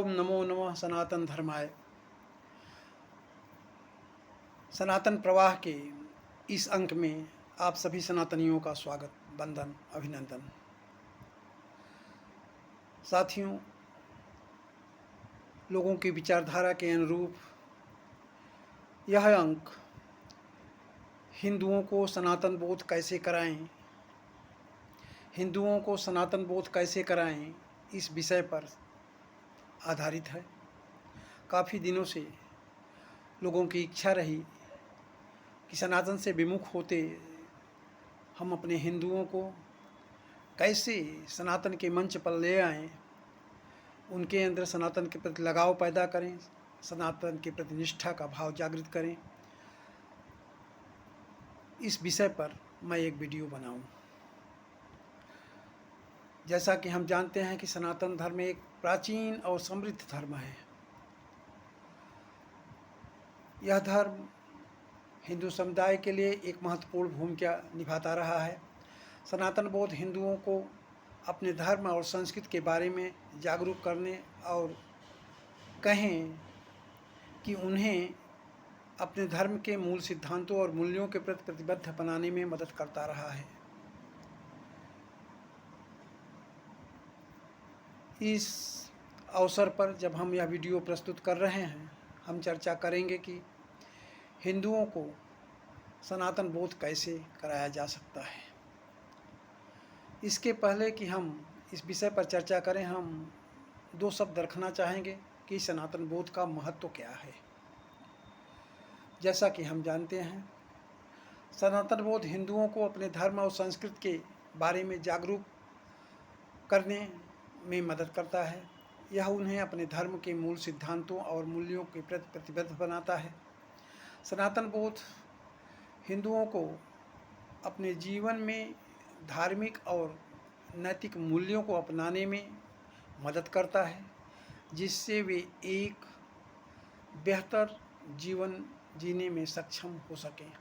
ओम नमो नमः सनातन धर्माय। सनातन प्रवाह के इस अंक में आप सभी सनातनियों का स्वागत, वंदन, अभिनंदन। साथियों, लोगों की विचारधारा के अनुरूप यह अंक हिंदुओं को सनातन बोध कैसे कराएं, हिंदुओं को सनातन बोध कैसे कराएं, इस विषय पर आधारित है। काफ़ी दिनों से लोगों की इच्छा रही कि सनातन से विमुख होते हम अपने हिंदुओं को कैसे सनातन के मंच पर ले आएं, उनके अंदर सनातन के प्रति लगाव पैदा करें, सनातन के प्रति निष्ठा का भाव जागृत करें। इस विषय पर मैं एक वीडियो बनाऊं। जैसा कि हम जानते हैं कि सनातन धर्म एक प्राचीन और समृद्ध धर्म है। यह धर्म हिंदू समुदाय के लिए एक महत्वपूर्ण भूमिका निभाता रहा है। सनातन बोध हिंदुओं को अपने धर्म और संस्कृति के बारे में जागरूक करने और कहें कि उन्हें अपने धर्म के मूल सिद्धांतों और मूल्यों के प्रति प्रतिबद्ध बनाने में मदद करता रहा है। इस अवसर पर जब हम यह वीडियो प्रस्तुत कर रहे हैं, हम चर्चा करेंगे कि हिंदुओं को सनातन बोध कैसे कराया जा सकता है। इसके पहले कि हम इस विषय पर चर्चा करें, हम दो शब्द रखना चाहेंगे कि सनातन बोध का महत्व क्या है। जैसा कि हम जानते हैं, सनातन बोध हिंदुओं को अपने धर्म और संस्कृति के बारे में जागरूक करने में मदद करता है। यह उन्हें अपने धर्म के मूल सिद्धांतों और मूल्यों के प्रति प्रतिबद्ध बनाता है। सनातन बोध हिंदुओं को अपने जीवन में धार्मिक और नैतिक मूल्यों को अपनाने में मदद करता है, जिससे वे एक बेहतर जीवन जीने में सक्षम हो सकें।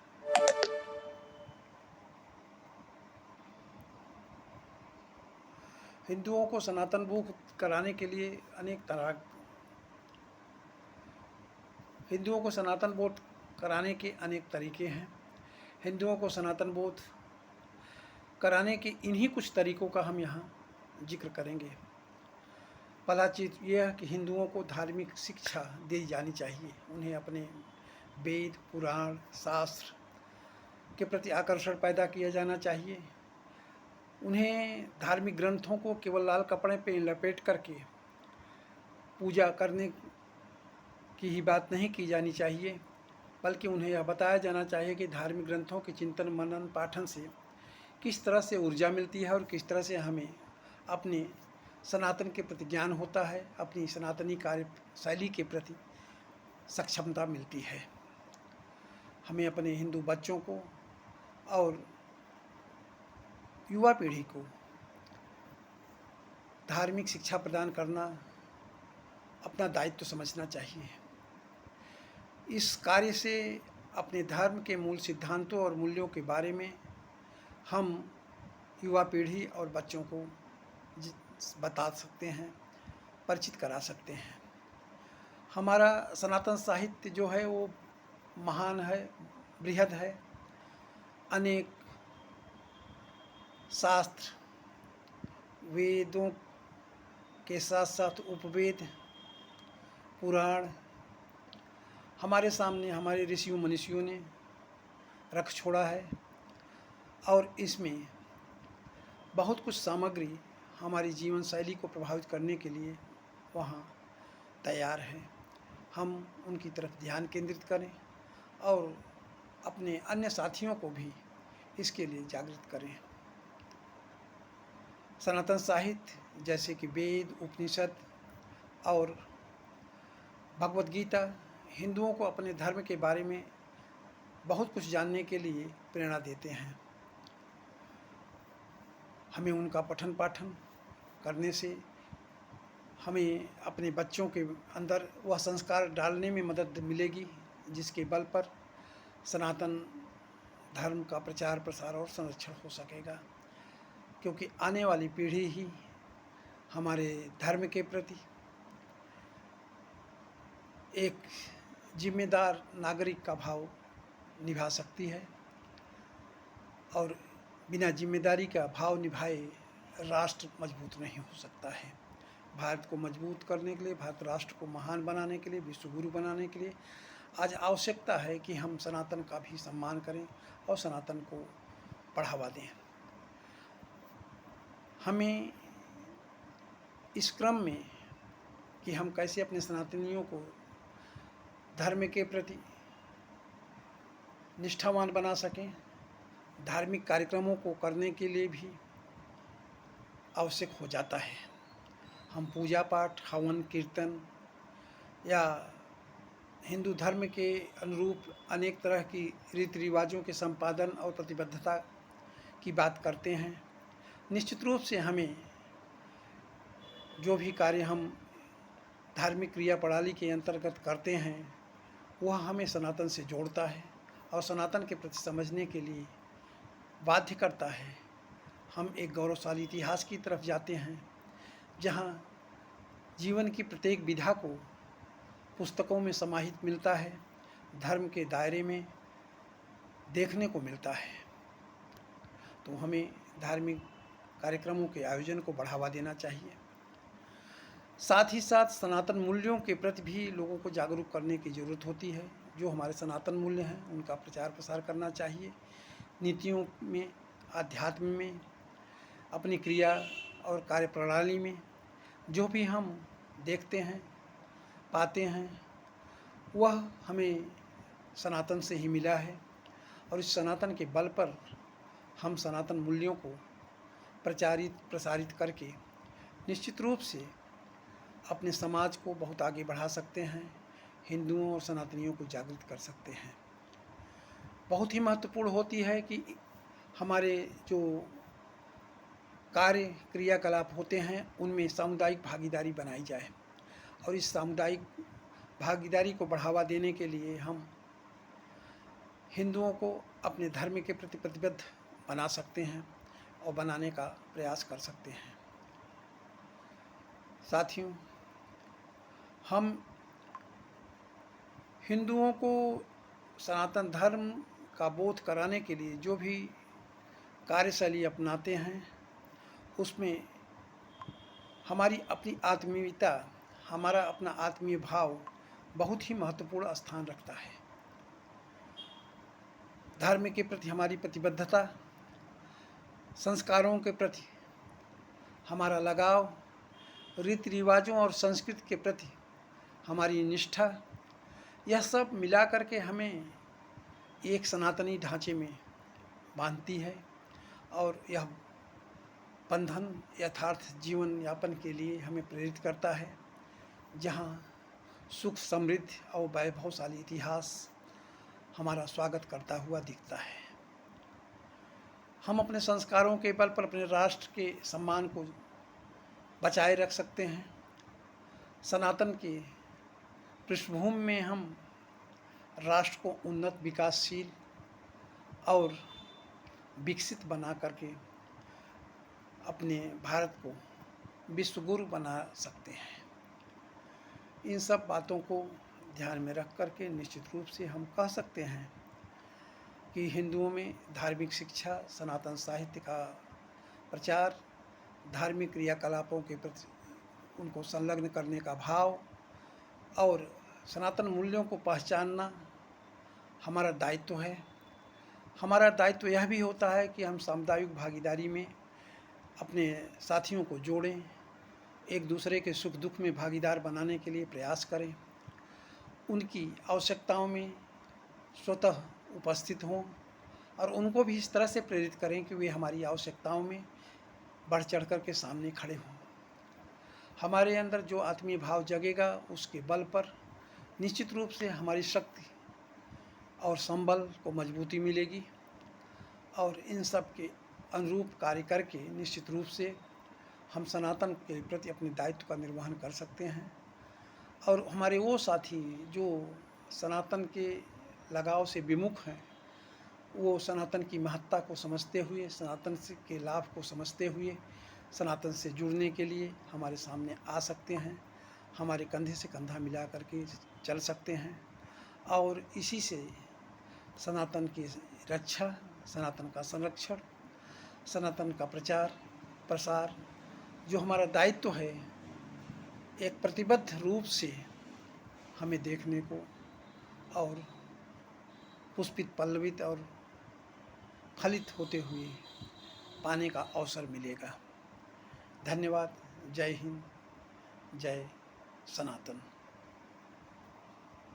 हिंदुओं को सनातन बोध कराने के लिए अनेक तरीके हैं। हिंदुओं को सनातन बोध कराने के इन्हीं कुछ तरीकों का हम यहाँ जिक्र करेंगे। पहला चीज़ यह है कि हिंदुओं को धार्मिक शिक्षा दी जानी चाहिए। उन्हें अपने वेद, पुराण, शास्त्र के प्रति आकर्षण पैदा किया जाना चाहिए। उन्हें धार्मिक ग्रंथों को केवल लाल कपड़े पे लपेट करके पूजा करने की ही बात नहीं की जानी चाहिए, बल्कि उन्हें यह बताया जाना चाहिए कि धार्मिक ग्रंथों के चिंतन, मनन, पाठन से किस तरह से ऊर्जा मिलती है और किस तरह से हमें अपने सनातन के प्रति ज्ञान होता है, अपनी सनातनी कार्य शैली के प्रति सक्षमता मिलती है। हमें अपने हिंदू बच्चों को और युवा पीढ़ी को धार्मिक शिक्षा प्रदान करना अपना दायित्व समझना चाहिए। इस कार्य से अपने धर्म के मूल सिद्धांतों और मूल्यों के बारे में हम युवा पीढ़ी और बच्चों को बता सकते हैं, परिचित करा सकते हैं। हमारा सनातन साहित्य जो है वो महान है, बृहद है। अनेक शास्त्र, वेदों के साथ साथ उपवेद, पुराण हमारे सामने हमारे ऋषियों मनीषियों ने रख छोड़ा है और इसमें बहुत कुछ सामग्री हमारी जीवन शैली को प्रभावित करने के लिए वहाँ तैयार है। हम उनकी तरफ ध्यान केंद्रित करें और अपने अन्य साथियों को भी इसके लिए जागृत करें। सनातन साहित्य जैसे कि वेद, उपनिषद और भगवद गीता हिंदुओं को अपने धर्म के बारे में बहुत कुछ जानने के लिए प्रेरणा देते हैं। हमें उनका पठन पाठन करने से हमें अपने बच्चों के अंदर वह संस्कार डालने में मदद मिलेगी, जिसके बल पर सनातन धर्म का प्रचार, प्रसार और संरक्षण हो सकेगा। क्योंकि आने वाली पीढ़ी ही हमारे धर्म के प्रति, एक जिम्मेदार नागरिक का भाव निभा सकती है, और बिना जिम्मेदारी का भाव निभाए राष्ट्र मजबूत नहीं हो सकता है। भारत को मजबूत करने के लिए, भारत राष्ट्र को महान बनाने के लिए, विश्वगुरु बनाने के लिए आज आवश्यकता है कि हम सनातन का भी सम्मान करें और सनातन को बढ़ावा दें। हमें इस क्रम में कि हम कैसे अपने सनातनियों को धर्म के प्रति निष्ठावान बना सकें, धार्मिक कार्यक्रमों को करने के लिए भी आवश्यक हो जाता है। हम पूजा पाठ, हवन, कीर्तन या हिंदू धर्म के अनुरूप अनेक तरह की रीति रिवाजों के संपादन और प्रतिबद्धता की बात करते हैं। निश्चित रूप से हमें जो भी कार्य हम धार्मिक क्रिया प्रणाली के अंतर्गत करते हैं वह हमें सनातन से जोड़ता है और सनातन के प्रति समझने के लिए बाध्य करता है। हम एक गौरवशाली इतिहास की तरफ जाते हैं जहाँ जीवन की प्रत्येक विधा को पुस्तकों में समाहित मिलता है, धर्म के दायरे में देखने को मिलता है। तो हमें धार्मिक कार्यक्रमों के आयोजन को बढ़ावा देना चाहिए। साथ ही साथ सनातन मूल्यों के प्रति भी लोगों को जागरूक करने की ज़रूरत होती है। जो हमारे सनातन मूल्य हैं उनका प्रचार प्रसार करना चाहिए। नीतियों में, आध्यात्म में, अपनी क्रिया और कार्य प्रणाली में जो भी हम देखते हैं, पाते हैं, वह हमें सनातन से ही मिला है और इस सनातन के बल पर हम सनातन मूल्यों को प्रचारित प्रसारित करके निश्चित रूप से अपने समाज को बहुत आगे बढ़ा सकते हैं, हिंदुओं और सनातनियों को जागृत कर सकते हैं। बहुत ही महत्वपूर्ण होती है कि हमारे जो कार्य क्रियाकलाप होते हैं उनमें सामुदायिक भागीदारी बनाई जाए और इस सामुदायिक भागीदारी को बढ़ावा देने के लिए हम हिंदुओं को अपने धर्म के प्रति प्रतिबद्ध बना सकते हैं और बनाने का प्रयास कर सकते हैं। साथियों, हम हिंदुओं को सनातन धर्म का बोध कराने के लिए जो भी कार्यशैली अपनाते हैं उसमें हमारी अपनी आत्मीयता, हमारा अपना आत्मीय भाव बहुत ही महत्वपूर्ण स्थान रखता है। धर्म के प्रति हमारी प्रतिबद्धता, संस्कारों के प्रति हमारा लगाव, रीति रिवाजों और संस्कृति के प्रति हमारी निष्ठा, यह सब मिला करके हमें एक सनातनी ढांचे में बांधती है और यह बंधन यथार्थ जीवन यापन के लिए हमें प्रेरित करता है, जहाँ सुख, समृद्धि और वैभवशाली इतिहास हमारा स्वागत करता हुआ दिखता है। हम अपने संस्कारों के बल पर अपने राष्ट्र के सम्मान को बचाए रख सकते हैं। सनातन के पृष्ठभूमि में हम राष्ट्र को उन्नत, विकासशील और विकसित बना करके अपने भारत को विश्वगुरु बना सकते हैं। इन सब बातों को ध्यान में रख करके निश्चित रूप से हम कह सकते हैं कि हिंदुओं में धार्मिक शिक्षा, सनातन साहित्य का प्रचार, धार्मिक क्रियाकलापों के प्रति उनको संलग्न करने का भाव और सनातन मूल्यों को पहचानना हमारा दायित्व है। हमारा दायित्व यह भी होता है कि हम सामुदायिक भागीदारी में अपने साथियों को जोड़ें, एक दूसरे के सुख दुख में भागीदार बनाने के लिए प्रयास करें, उनकी आवश्यकताओं में स्वतः उपस्थित हों और उनको भी इस तरह से प्रेरित करें कि वे हमारी आवश्यकताओं में बढ़ चढ़ कर के सामने खड़े हों। हमारे अंदर जो आत्मीय भाव जगेगा उसके बल पर निश्चित रूप से हमारी शक्ति और संबल को मजबूती मिलेगी और इन सब के अनुरूप कार्य करके निश्चित रूप से हम सनातन के प्रति अपने दायित्व का निर्वहन कर सकते हैं। और हमारे वो साथी जो सनातन के लगाव से विमुख हैं, वो सनातन की महत्ता को समझते हुए, सनातन के लाभ को समझते हुए सनातन से जुड़ने के लिए हमारे सामने आ सकते हैं। हमारे कंधे से कंधा मिला करके चल सकते हैं और इसी से सनातन की रक्षा, सनातन का संरक्षण, सनातन का प्रचार प्रसार जो हमारा दायित्व है, एक प्रतिबद्ध रूप से हमें देखने को और पुष्पित पल्लवित और फलित होते हुए पाने का अवसर मिलेगा। धन्यवाद। जय हिंद, जय सनातन।